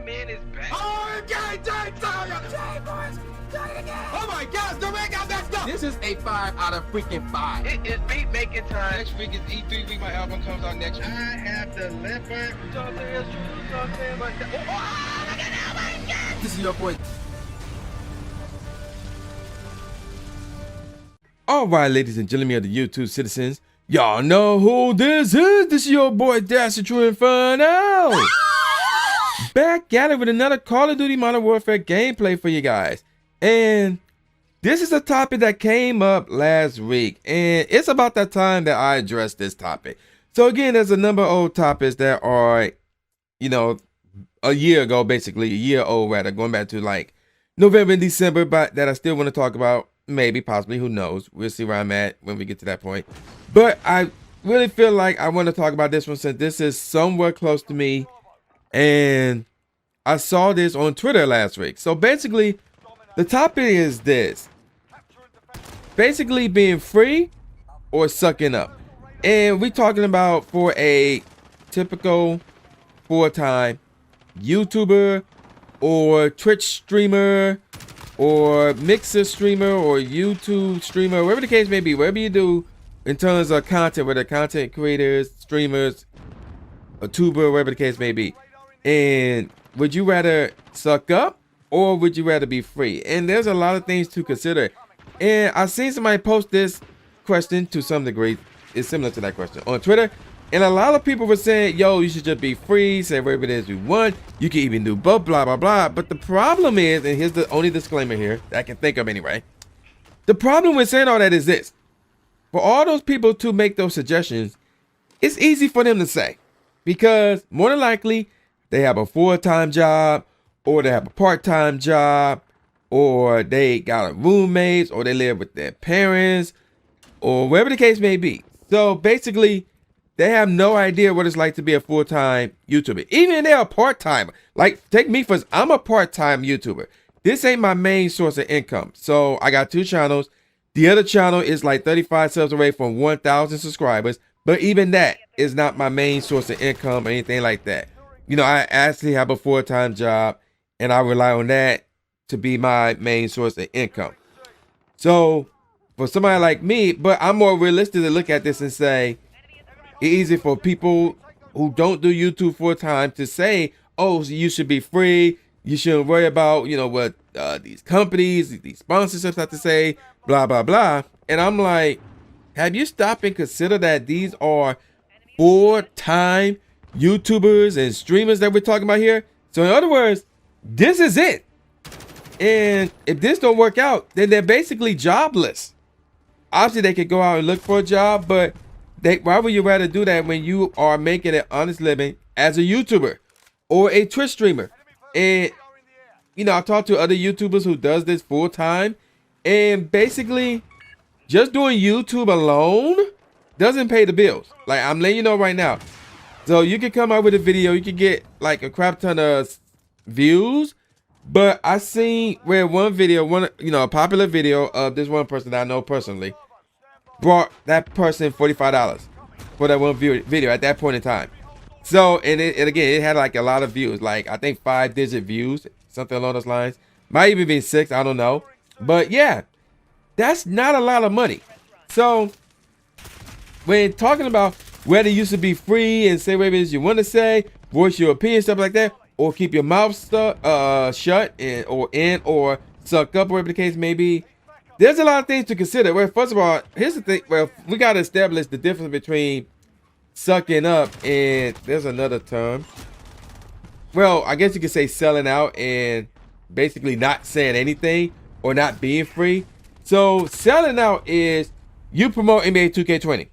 man is back. Oh, my gosh, the ring got messed up. This is a 5 out of freaking 5. It is beat making time. Next week is E3 week. My album comes out next week. I have delivered. This is your boy. All right, ladies and gentlemen of the YouTube citizens, y'all know who this is. This is your boy Dash True Inferno. Back at it with another Call of Duty Modern Warfare gameplay for you guys. And this is a topic that came up last week. And it's about that time that I addressed this topic. So again, there's a number of old topics that are, you know, a year ago, basically, a year old rather, going back to like November and December, but that I still want to talk about. Maybe, possibly, who knows? We'll see where I'm at when we get to that point. But I really feel like I want to talk about this one since this is somewhere close to me. And I saw this on Twitter last week. So basically, the topic is this. Basically being free or sucking up. And we're talking about for a typical full-time YouTuber or Twitch streamer or Mixer streamer or YouTube streamer, whatever the case may be, whatever you do in terms of content, whether content creators, streamers, a tuber, whatever the case may be. And would you rather suck up or would you rather be free? And there's a lot of things to consider. And I've seen somebody post this question to some degree. It's similar to that question on Twitter. And a lot of people were saying, yo, you should just be free, say whatever it is you want. You can even do both, blah, blah, blah. But the problem is, and here's the only disclaimer here that I can think of anyway. The problem with saying all that is this. For all those people to make those suggestions, it's easy for them to say. Because more than likely, they have a full-time job, or they have a part-time job, or they got a roommate, or they live with their parents, or whatever the case may be. So basically, they have no idea what it's like to be a full-time YouTuber. Even if they're a part-timer. Like, take me first. I'm a part-time YouTuber. This ain't my main source of income. So, I got 2 channels. The other channel is like 35 subs away from 1,000 subscribers. But even that is not my main source of income or anything like that. You know, I actually have a full-time job. And I rely on that to be my main source of income. So, for somebody like me, but I'm more realistic to look at this and say, it's easy for people who don't do YouTube full time to say, oh, so you should be free. You shouldn't worry about, you know, what these companies, these sponsorships have to say, blah, blah, blah. And I'm like, have you stopped and consider that these are full-time YouTubers and streamers that we're talking about here? So in other words, this is it. And if this don't work out, then they're basically jobless. Obviously, they could go out and look for a job, but why would you rather do that when you are making an honest living as a YouTuber or a Twitch streamer? And, you know, I've talked to other YouTubers who does this full time, and basically just doing YouTube alone doesn't pay the bills. Like, I'm letting you know right now. So you can come out with a video, you can get like a crap ton of views, but I seen where one video, a popular video of this one person that I know personally, brought that person $45 for that one video at that point in time. So, and again, it had like a lot of views, like I think 5-digit views, something along those lines. Might even be 6, I don't know. But yeah, that's not a lot of money. So, when talking about whether you should be free and say whatever it is you want to say, voice your opinion, stuff like that, or keep your mouth shut or suck up, whatever the case may be. There's a lot of things to consider. Well, first of all, here's the thing. Well, we got to establish the difference between sucking up and there's another term. Well, I guess you could say selling out and basically not saying anything or not being free. So selling out is you promote NBA 2K20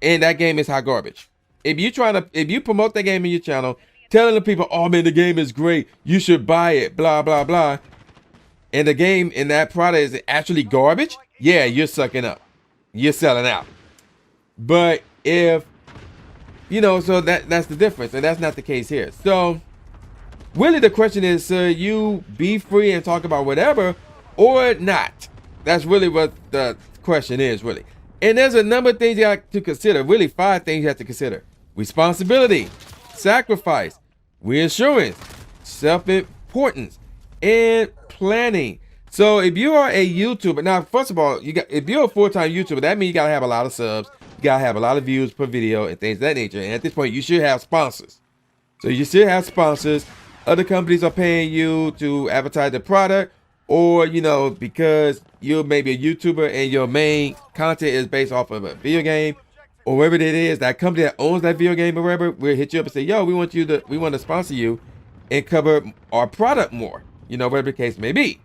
and that game is hot garbage. If you promote that game in your channel, telling the people, oh man, the game is great, you should buy it, blah, blah, blah, and the game and that product is actually garbage, yeah, you're sucking up. You're selling out. But if, you know, so that's the difference, and that's not the case here. So, really the question is, you be free and talk about whatever, or not? That's really what the question is, really. And there's a number of things you have to consider, really 5 things you have to consider. Responsibility, sacrifice, reassurance, self-importance and planning. So if you are a YouTuber, now first of all, if you're a full-time YouTuber, that means you gotta have a lot of subs, you gotta have a lot of views per video and things of that nature. And at this point, you should have sponsors. So you should have sponsors. Other companies are paying you to advertise the product, or because you're maybe a YouTuber and your main content is based off of a video game, or whatever it is, that company that owns that video game or whatever will hit you up and say, yo, we want to sponsor you and cover our product more, whatever the case may be.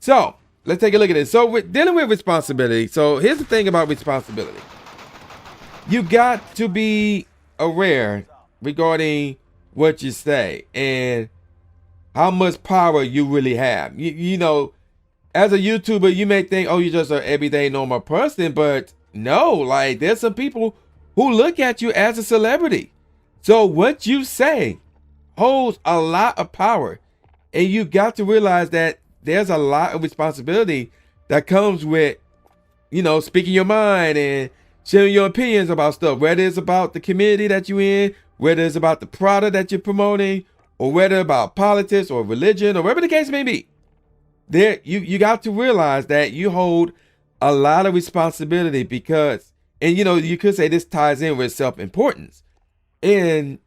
So let's take a look at this. So we're dealing with responsibility. So here's the thing about responsibility. You got to be aware regarding what you say and how much power you really have. As a YouTuber, you may think, oh, you're just an everyday normal person, but no, like there's some people who look at you as a celebrity. So what you say holds a lot of power, and you got to realize that there's a lot of responsibility that comes with, speaking your mind and sharing your opinions about stuff, whether it's about the community that you're in, whether it's about the product that you're promoting, or whether about politics or religion or whatever the case may be. There, you got to realize that you hold a lot of responsibility because, and you could say this ties in with self-importance. And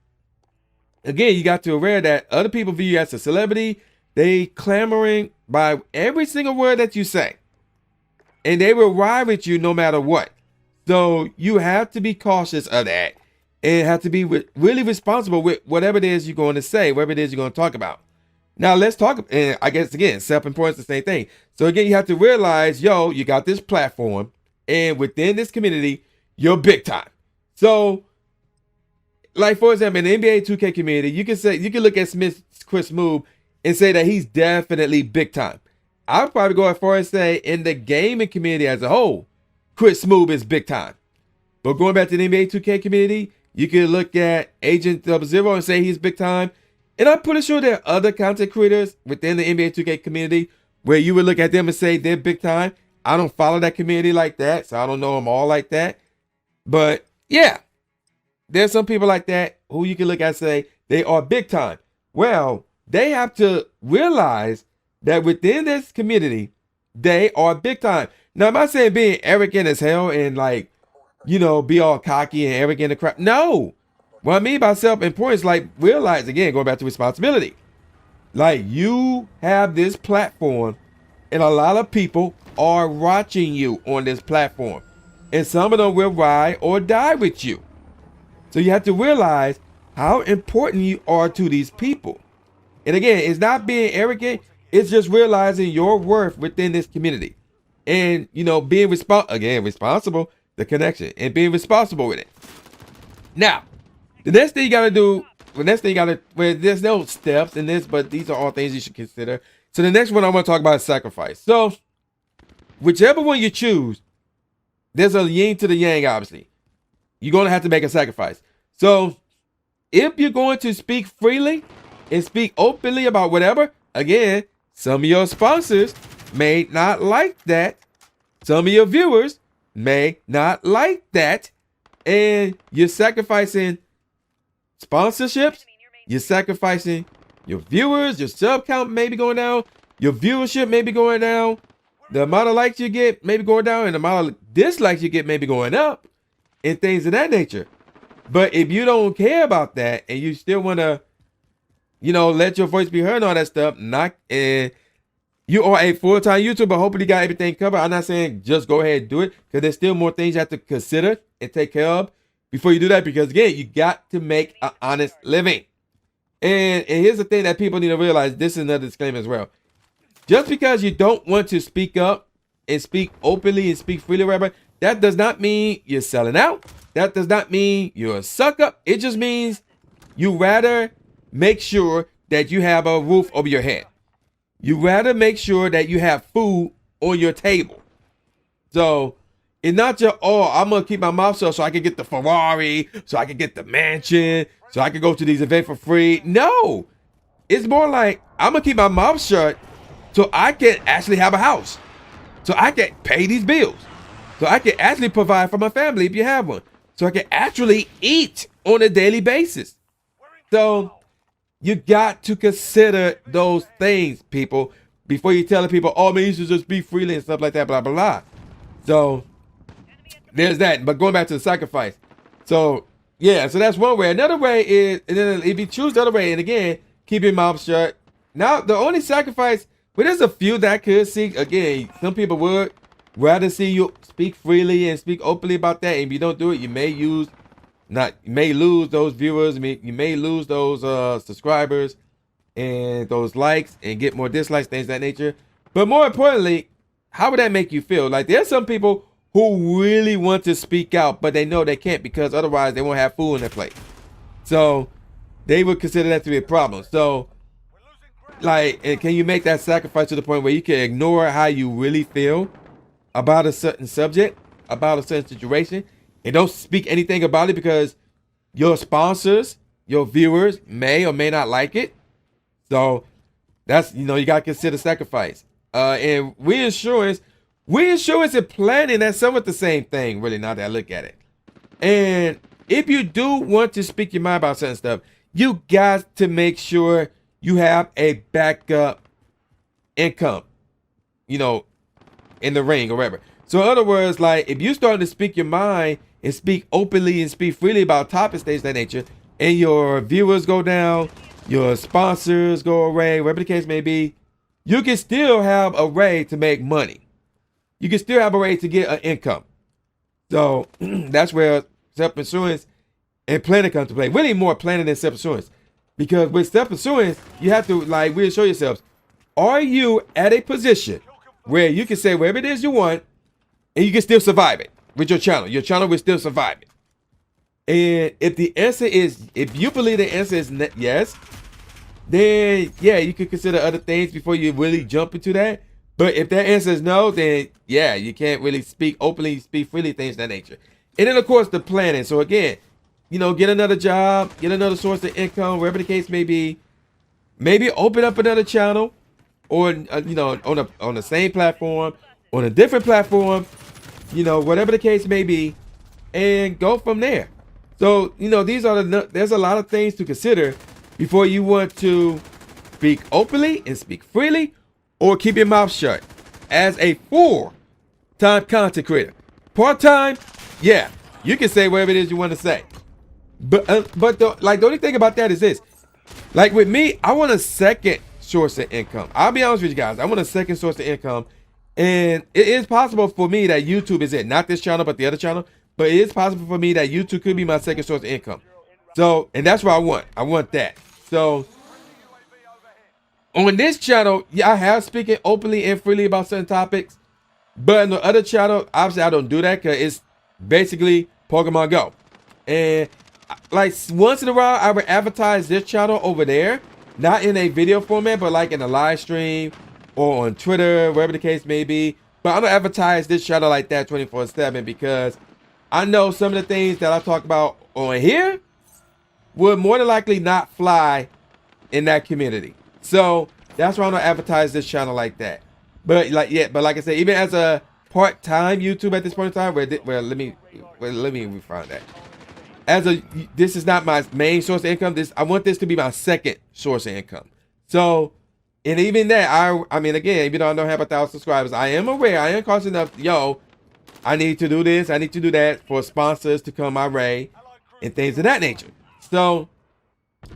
again, you got to be aware that other people view you as a celebrity. They clamoring by every single word that you say, and they will ride with you no matter what. So you have to be cautious of that and have to be really responsible with whatever it is you're going to say, whatever it is you're going to talk about. Now let's talk, and I guess again, self-importance is the same thing. So again, you have to realize, you got this platform, and within this community, you're big time. So, like for example, in the NBA 2K community, you can look at Chris Smoove and say that he's definitely big time. I'd probably go as far as say in the gaming community as a whole, Chris Smoove is big time. But going back to the NBA 2K community, you can look at Agent 00 and say he's big time. And I'm pretty sure there are other content creators within the NBA 2K community where you would look at them and say they're big time. I don't follow that community like that, so I don't know them all like that. But yeah, there's some people like that who you can look at and say they are big time. Well, they have to realize that within this community, they are big time. Now, I'm not saying being arrogant as hell and be all cocky and arrogant and crap. No. What I mean by self-importance, like realize, again, going back to responsibility. Like you have this platform and a lot of people are watching you on this platform. And some of them will ride or die with you. So you have to realize how important you are to these people. And again, it's not being arrogant. It's just realizing your worth within this community. And, being responsible, the connection, and being responsible with it. Now, the next thing you got to do, there's no steps in this, but these are all things you should consider. So the next one I want to talk about is sacrifice. So whichever one you choose, there's a yin to the yang, obviously. You're going to have to make a sacrifice. So if you're going to speak freely and speak openly about whatever, again, some of your sponsors may not like that. Some of your viewers may not like that. And you're sacrificing sponsorships. You're sacrificing your viewers. Your sub count may be going down. Your viewership may be going down. The amount of likes you get may be going down. And the amount of dislikes you get may be going up. And things of that nature. But if you don't care about that and you still want to, let your voice be heard and all that stuff, you are a full-time YouTuber. Hopefully you got everything covered. I'm not saying just go ahead and do it, because there's still more things you have to consider and take care of before you do that. Because again, you got to make an honest living. And here's the thing that people need to realize. This is another disclaimer as well. Just because you don't want to speak up and speak openly and speak freely, whatever, that does not mean you're selling out. That does not mean you're a suck up. It just means you rather make sure that you have a roof over your head. You rather make sure that you have food on your table. So it's not just, I'm going to keep my mouth shut so I can get the Ferrari, so I can get the mansion, so I can go to these events for free. No, it's more like I'm going to keep my mouth shut so I can actually have a house, so I can pay these bills, so I can actually provide for my family if you have one, so I can actually eat on a daily basis. So You got to consider those things, people, before you telling people, oh man, you should just be freely and stuff like that, blah blah blah. So there's that. But going back to the sacrifice. So yeah, so that's one way. Another way is, and then if you choose the other way, and again, keep your mouth shut. Now the only sacrifice, well, there's a few that I could see. Again, some people would rather see you speak freely and speak openly about that. And if you don't do it, you may lose those viewers. You may lose those subscribers and those likes and get more dislikes, things of that nature. But more importantly, how would that make you feel? Like there's some people who really want to speak out, but they know they can't because otherwise they won't have food in their plate. So they would consider that to be a problem. So like, and can you make that sacrifice to the point where you can ignore how you really feel about a certain subject, about a certain situation, and don't speak anything about it because your sponsors, your viewers may or may not like it? So that's, you got to consider sacrifice. And reinsurance and planning, that's somewhat the same thing, really, now that I look at it. And if you do want to speak your mind about certain stuff, you got to make sure you have a backup income, in the ring or whatever. So in other words, like if you starting to speak your mind and speak openly and speak freely about topics, things of that nature, and your viewers go down, your sponsors go away, whatever the case may be, you can still have a way to make money. You can still have a way to get an income. So that's where self-insurance and planning comes to play. Really more planning than self-insurance. Because with self-insurance, you have to reassure yourselves, are you at a position where you can say whatever it is you want and you can still survive it with your channel? Your channel will still survive it. And if the answer is, if you believe the answer is yes, then yeah, you could consider other things before you really jump into that. But if that answer is no, then yeah, you can't really speak openly, speak freely, things of that nature. And then of course the planning. So again, get another job, get another source of income, wherever the case may be. Maybe open up another channel, or on the same platform, on a different platform, whatever the case may be, and go from there. So there's a lot of things to consider before you want to speak openly and speak freely, or keep your mouth shut. As a full-time content creator, part-time, yeah, you can say whatever it is you want to say. But the only thing about that is this. Like with me, I want a second source of income. I'll be honest with you guys. I want a second source of income. And it is possible for me that YouTube is it. Not this channel, but the other channel. But it is possible for me that YouTube could be my second source of income. So, and that's what I want. I want that. So, on this channel, yeah, I have speaking openly and freely about certain topics. But on the other channel, obviously I don't do that because it's basically Pokemon Go. And like once in a while, I would advertise this channel over there. Not in a video format, but like in a live stream or on Twitter, wherever the case may be. But I'm going to advertise this channel like that 24/7 because I know some of the things that I talk about on here would more than likely not fly in that community. So that's why I'm going to advertise this channel like that. But like I said, even as a part-time YouTube at this point in time, let me refine that. This is not my main source of income. I want this to be my second source of income. So, and even that, I mean, again, even though I don't have 1,000 subscribers, I am aware, I am cautious enough, I need to do this, I need to do that for sponsors to come my way and things of that nature. So,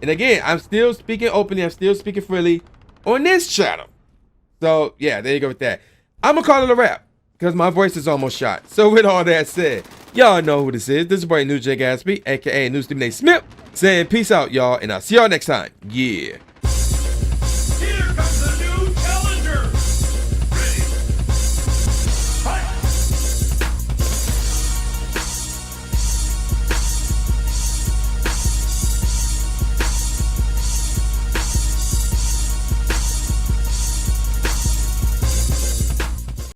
and again, I'm still speaking openly, I'm still speaking freely on this channel. So, yeah, there you go with that. I'm going to call it a wrap because my voice is almost shot. So, with all that said, y'all know who this is. This is boy New J Gatsby, aka New Stephen A. Smith, saying peace out, y'all, and I'll see y'all next time. Yeah.